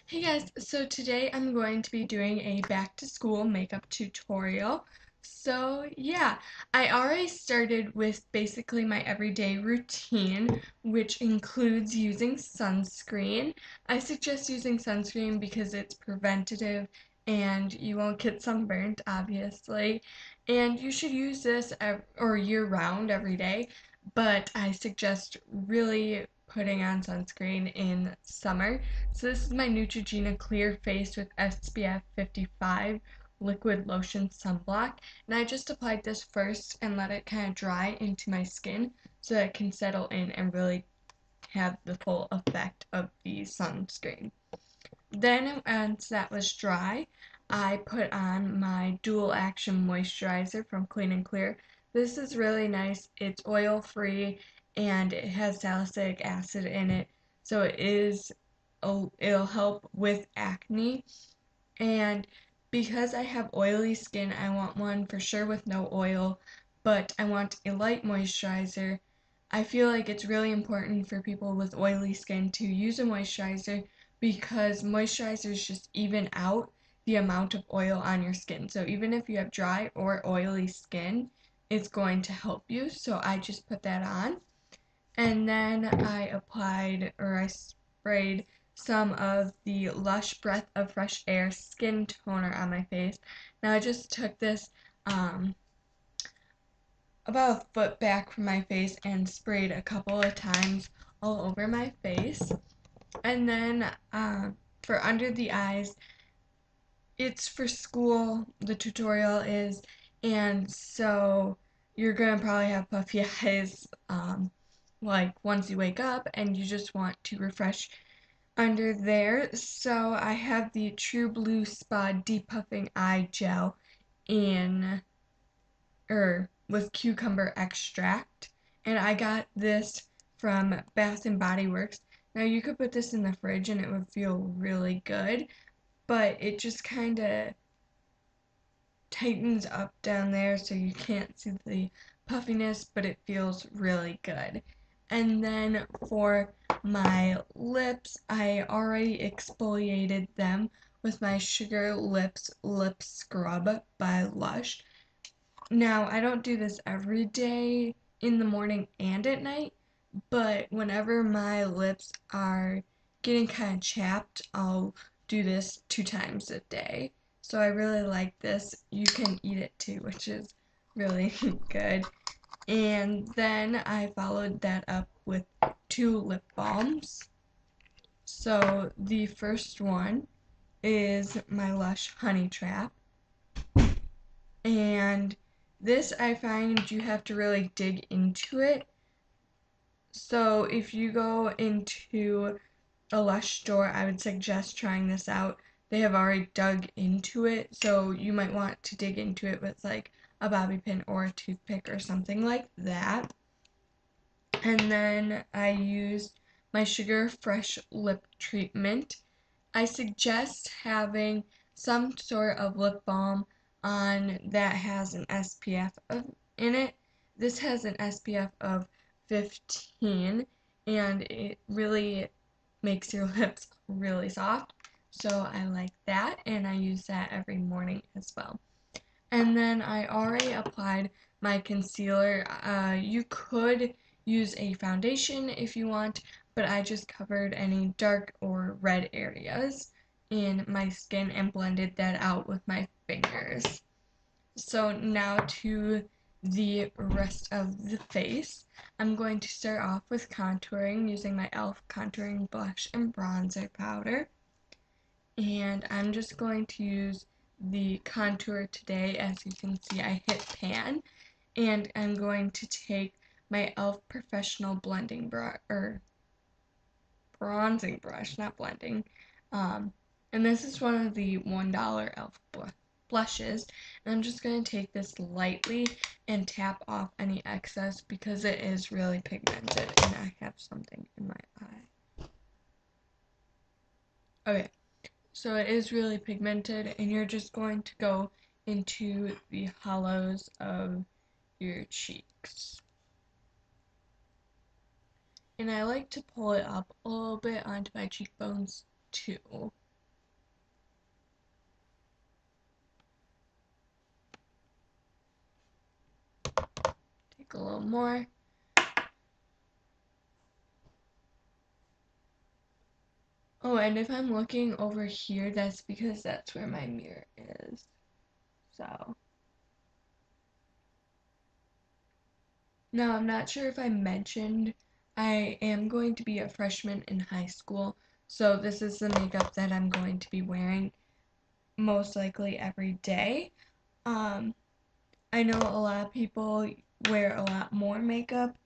Hey guys, so today I'm going to be doing a back to school makeup tutorial. So yeah, I already started with basically my everyday routine, which includes using sunscreen. I suggest using sunscreen because it's preventative and you won't get sunburned, obviously. And you should use this or year round every day, but I suggest really putting on sunscreen in summer. So this is my Neutrogena Clear Face with SPF 55 liquid lotion sunblock, and I just applied this first and let it kind of dry into my skin so that it can settle in and really have the full effect of the sunscreen. Then once that was dry, I put on my dual action moisturizer from Clean and Clear. This is really nice. It's oil free and it has salicylic acid in it, so it'll help with acne. And because I have oily skin, I want one for sure with no oil, but I want a light moisturizer. I feel like it's really important for people with oily skin to use a moisturizer because moisturizers just even out the amount of oil on your skin. So even if you have dry or oily skin, it's going to help you. So I just put that on. And then I sprayed some of the Lush Breath of Fresh Air skin toner on my face. Now I just took this um, about a foot back from my face and sprayed a couple of times all over my face. And then for under the eyes, it's for school, the tutorial is, and so you're gonna probably have puffy eyes like once you wake up and you just want to refresh under there. So I have the True Blue Spa Depuffing Eye Gel in with cucumber extract, and I got this from Bath and Body Works. Now you could put this in the fridge and it would feel really good, but it just kind of tightens up down there so you can't see the puffiness, but it feels really good. And then for my lips, I already exfoliated them with my Sugar Lips Lip Scrub by Lush. Now, I don't do this every day in the morning and at night, but whenever my lips are getting kind of chapped, I'll do this 2 times a day. So I really like this. You can eat it too, which is really good. And then I followed that up with 2 lip balms. So the first one is my Lush Honey Trap. And this I find you have to really dig into it. So if you go into a Lush store, I would suggest trying this out. They have already dug into it, so you might want to dig into it with like a bobby pin or a toothpick or something like that. And then I used my Sugar Fresh Lip Treatment. I suggest having some sort of lip balm on that has an SPF in it. This has an SPF of 15 and it really makes your lips really soft. So I like that and I use that every morning as well. And then I already applied my concealer. You could use a foundation if you want, but I just covered any dark or red areas in my skin and blended that out with my fingers. So now to the rest of the face. I'm going to start off with contouring using my e.l.f. contouring blush and bronzer powder. And I'm just going to use the contour today. As you can see, I hit pan, and I'm going to take my e.l.f. professional blending brush, or bronzing brush, not blending. And this is one of the $1 e.l.f. blushes, and I'm just going to take this lightly and tap off any excess because it is really pigmented and I have something in my eye. Okay, so it is really pigmented, and you're just going to go into the hollows of your cheeks. And I like to pull it up a little bit onto my cheekbones too. a little more. Oh, and if I'm looking over here, that's because that's where my mirror is. So. Now, I'm not sure if I mentioned I am going to be a freshman in high school, so this is the makeup that I'm going to be wearing most likely every day. I know a lot of people wear a lot more makeup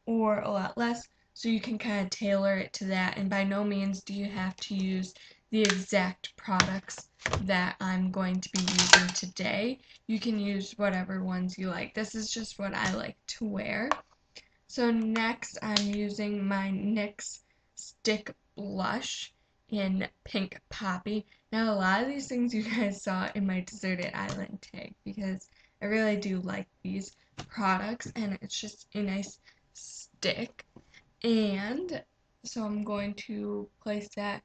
or a lot less, so you can kind of tailor it to that, and by no means do you have to use the exact products that I'm going to be using today. You can use whatever ones you like. This is just what I like to wear. So next I'm using my NYX Stick Blush in Pink Poppy. Now a lot of these things you guys saw in my Deserted Island tag because I really do like these products and it's just a nice stick. And so I'm going to place that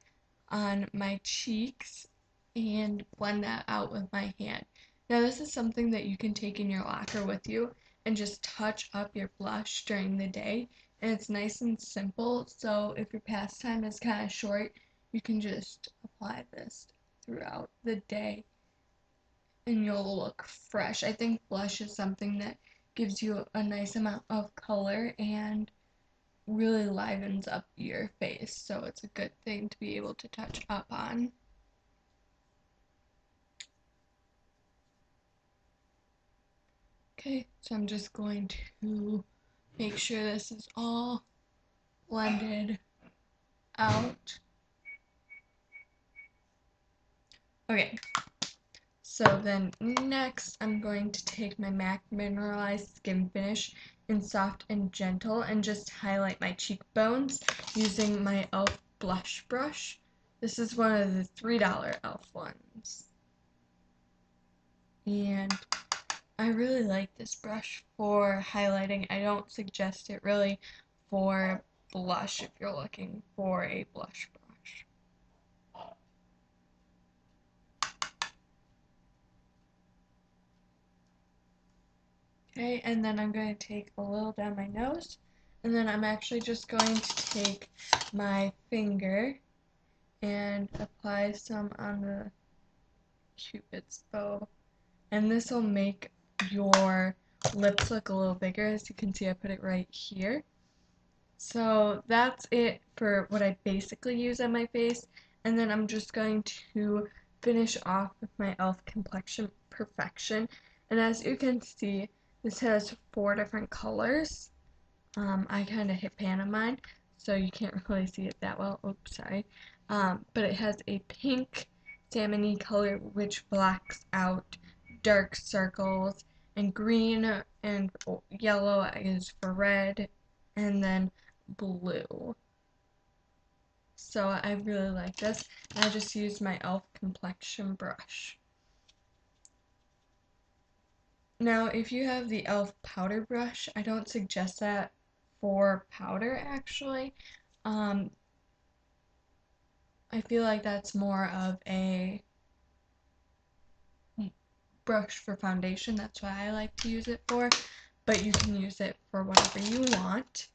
on my cheeks and blend that out with my hand. Now this is something that you can take in your locker with you and just touch up your blush during the day. And it's nice and simple, so if your pastime is kind of short, you can just apply this throughout the day and you'll look fresh. I think blush is something that gives you a nice amount of color and really livens up your face, so it's a good thing to be able to touch up on. Okay, so I'm just going to make sure this is all blended out. Okay, so then next I'm going to take my MAC Mineralized Skin Finish in Soft and Gentle and just highlight my cheekbones using my e.l.f. blush brush. This is one of the $3 e.l.f. ones. And I really like this brush for highlighting. I don't suggest it really for blush if you're looking for a blush brush. Okay, and then I'm going to take a little down my nose, and then I'm actually just going to take my finger and apply some on the Cupid's bow. And this will make your lips look a little bigger. As you can see, I put it right here. So that's it for what I basically use on my face. And then I'm just going to finish off with my e.l.f. Complexion Perfection. And as you can see, this has 4 different colors. I kind of hit pan on mine, so you can't really see it that well. Oops, sorry. But it has a pink salmon-y color which blacks out dark circles, and green and yellow is for red, and then blue. So I really like this. I just used my e.l.f. complexion brush. Now, if you have the e.l.f. powder brush, I don't suggest that for powder actually. I feel like that's more of a brush for foundation. That's what I like to use it for, but you can use it for whatever you want.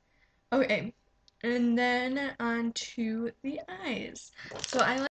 Okay, and then on to the eyes. So I like